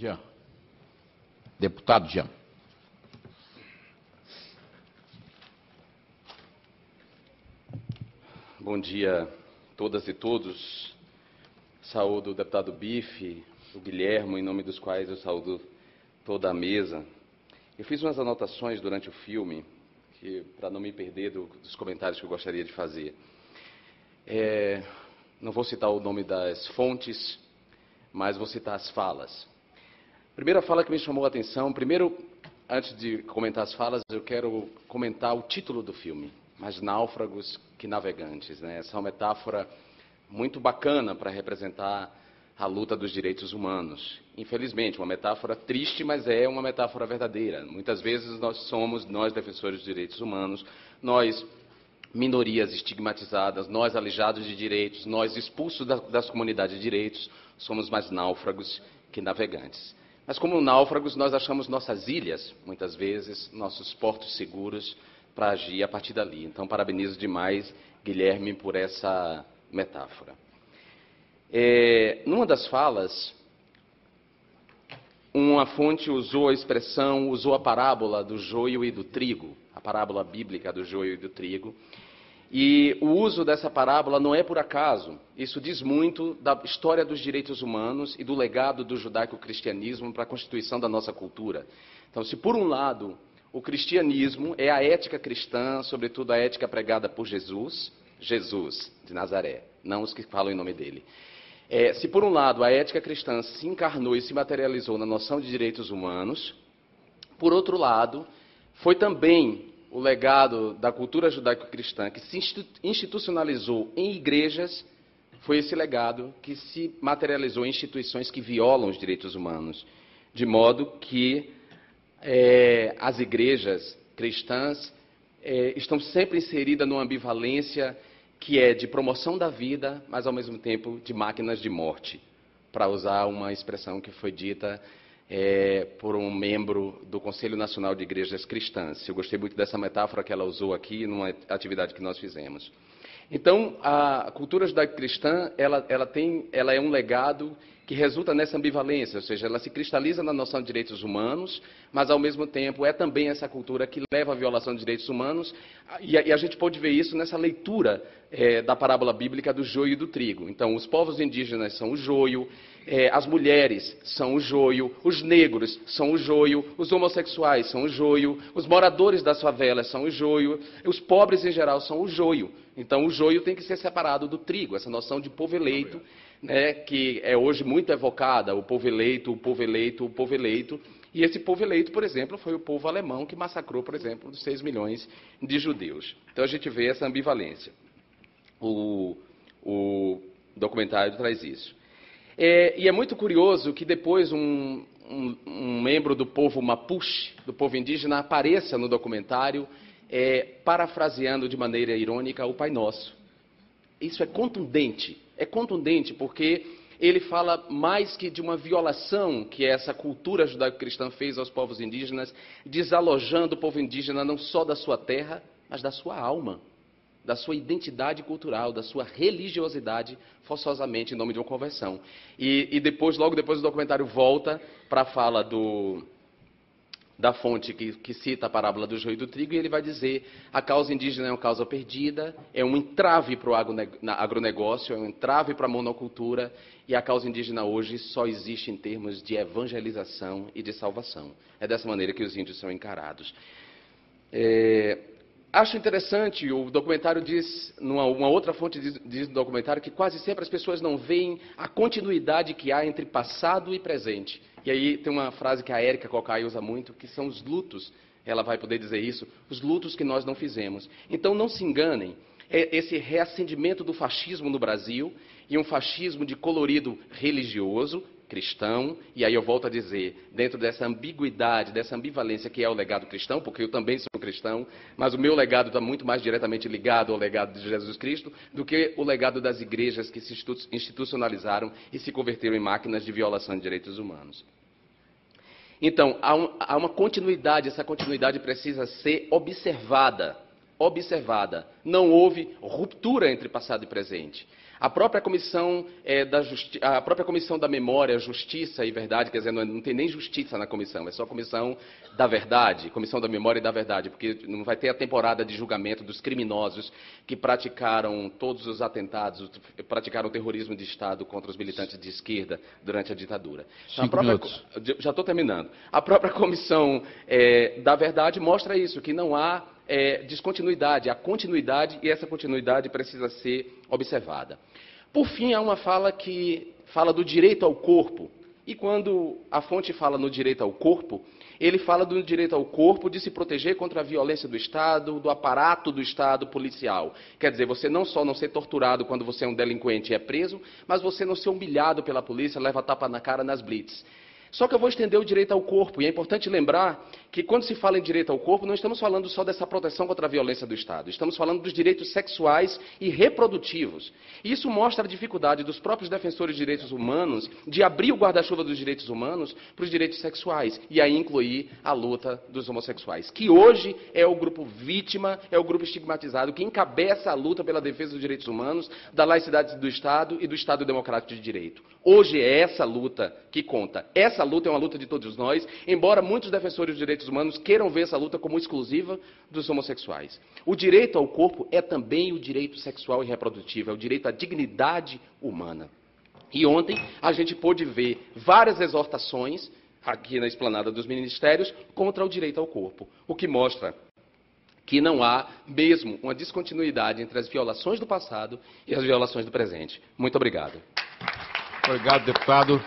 Jean. Deputado Jean. Bom dia a todas e todos. Saúdo o deputado Bife, o Guilherme, em nome dos quais eu saúdo toda a mesa. Eu fiz umas anotações durante o filme, para não me perder dos comentários que eu gostaria de fazer. Não vou citar o nome das fontes, mas vou citar as falas. Primeira fala que me chamou a atenção, primeiro, antes de comentar as falas, eu quero comentar o título do filme, Mais Náufragos que Navegantes, né? Essa é uma metáfora muito bacana para representar a luta dos direitos humanos. Infelizmente, uma metáfora triste, mas é uma metáfora verdadeira. Muitas vezes nós defensores dos direitos humanos, nós minorias estigmatizadas, nós aleijados de direitos, nós expulsos das comunidades de direitos, somos mais náufragos que navegantes. Mas como náufragos, nós achamos nossas ilhas, muitas vezes, nossos portos seguros para agir a partir dali. Então, parabenizo demais, Guilherme, por essa metáfora. Numa das falas, uma fonte usou a parábola do joio e do trigo, a parábola bíblica do joio e do trigo. E o uso dessa parábola não é por acaso. Isso diz muito da história dos direitos humanos e do legado do judaico-cristianismo para a constituição da nossa cultura. Então, se por um lado o cristianismo é a ética cristã, sobretudo a ética pregada por Jesus de Nazaré, não os que falam em nome dele. Se por um lado a ética cristã se encarnou e se materializou na noção de direitos humanos, por outro lado, foi também o legado da cultura judaico-cristã que se institucionalizou em igrejas, foi esse legado que se materializou em instituições que violam os direitos humanos, de modo que as igrejas cristãs estão sempre inseridas numa ambivalência que é de promoção da vida, mas ao mesmo tempo de máquinas de morte, para usar uma expressão que foi dita por um membro do Conselho Nacional de Igrejas Cristãs. Eu gostei muito dessa metáfora que ela usou aqui numa atividade que nós fizemos. Então, a cultura judaico-cristã, ela é um legado que resulta nessa ambivalência, ou seja, ela se cristaliza na noção de direitos humanos, mas ao mesmo tempo é também essa cultura que leva à violação de direitos humanos, e a gente pode ver isso nessa leitura da parábola bíblica do joio e do trigo. Então, os povos indígenas são o joio, as mulheres são o joio, os negros são o joio, os homossexuais são o joio, os moradores das favelas são o joio, os pobres em geral são o joio. Então, o joio tem que ser separado do trigo, essa noção de povo eleito, né, que é hoje muito evocada, o povo eleito, o povo eleito, o povo eleito. E esse povo eleito, por exemplo, foi o povo alemão que massacrou, por exemplo, os 6 milhões de judeus. Então, a gente vê essa ambivalência. O documentário traz isso. E é muito curioso que depois um membro do povo Mapuche, do povo indígena, apareça no documentário parafraseando de maneira irônica o Pai Nosso. Isso é contundente porque ele fala mais que de uma violação que essa cultura judaico-cristã fez aos povos indígenas, desalojando o povo indígena não só da sua terra, mas da sua alma, da sua identidade cultural, da sua religiosidade, forçosamente em nome de uma conversão. E depois, logo depois, o documentário volta para a fala da fonte que cita a parábola do joio e do trigo, e ele vai dizer: a causa indígena é uma causa perdida, é um entrave para o agronegócio, é um entrave para a monocultura, e a causa indígena hoje só existe em termos de evangelização e de salvação. É dessa maneira que os índios são encarados. Acho interessante, o documentário diz, uma outra fonte diz no documentário, que quase sempre as pessoas não veem a continuidade que há entre passado e presente. E aí tem uma frase que a Érica Cocai usa muito, que são os lutos, ela vai poder dizer isso, os lutos que nós não fizemos. Então não se enganem, esse reacendimento do fascismo no Brasil, e um fascismo de colorido religioso, cristão, e aí eu volto a dizer, dentro dessa ambiguidade, dessa ambivalência que é o legado cristão, porque eu também sou cristão, mas o meu legado está muito mais diretamente ligado ao legado de Jesus Cristo do que o legado das igrejas que se institucionalizaram e se converteram em máquinas de violação de direitos humanos. Então, há uma continuidade, essa continuidade precisa ser observada observada. Não houve ruptura entre passado e presente. A própria comissão, da Memória, Justiça e Verdade, quer dizer, não tem nem justiça na comissão, é só a comissão da verdade, comissão da memória e da verdade, porque não vai ter a temporada de julgamento dos criminosos que praticaram todos os atentados, praticaram o terrorismo de Estado contra os militantes de esquerda durante a ditadura. Então, já estou terminando. A própria comissão da verdade mostra isso, que não há descontinuidade, há continuidade e essa continuidade precisa ser observada. Por fim, há uma fala que fala do direito ao corpo. E quando a fonte fala no direito ao corpo, ele fala do direito ao corpo de se proteger contra a violência do Estado, do aparato do Estado policial. Quer dizer, você não só não ser torturado quando você é um delinquente e é preso, mas você não ser humilhado pela polícia, leva tapa na cara nas blitz. Só que eu vou estender o direito ao corpo, e é importante lembrar que quando se fala em direito ao corpo, não estamos falando só dessa proteção contra a violência do Estado, estamos falando dos direitos sexuais e reprodutivos. E isso mostra a dificuldade dos próprios defensores de direitos humanos de abrir o guarda-chuva dos direitos humanos para os direitos sexuais, e aí incluir a luta dos homossexuais, que hoje é o grupo vítima, é o grupo estigmatizado, que encabeça a luta pela defesa dos direitos humanos, da laicidade do Estado e do Estado democrático de direito. Hoje é essa luta que conta. Essa luta é uma luta de todos nós, embora muitos defensores dos direitos humanos queiram ver essa luta como exclusiva dos homossexuais. O direito ao corpo é também o direito sexual e reprodutivo, é o direito à dignidade humana. E ontem a gente pôde ver várias exortações, aqui na esplanada dos ministérios, contra o direito ao corpo, o que mostra que não há mesmo uma descontinuidade entre as violações do passado e as violações do presente. Muito obrigado. Obrigado, deputado.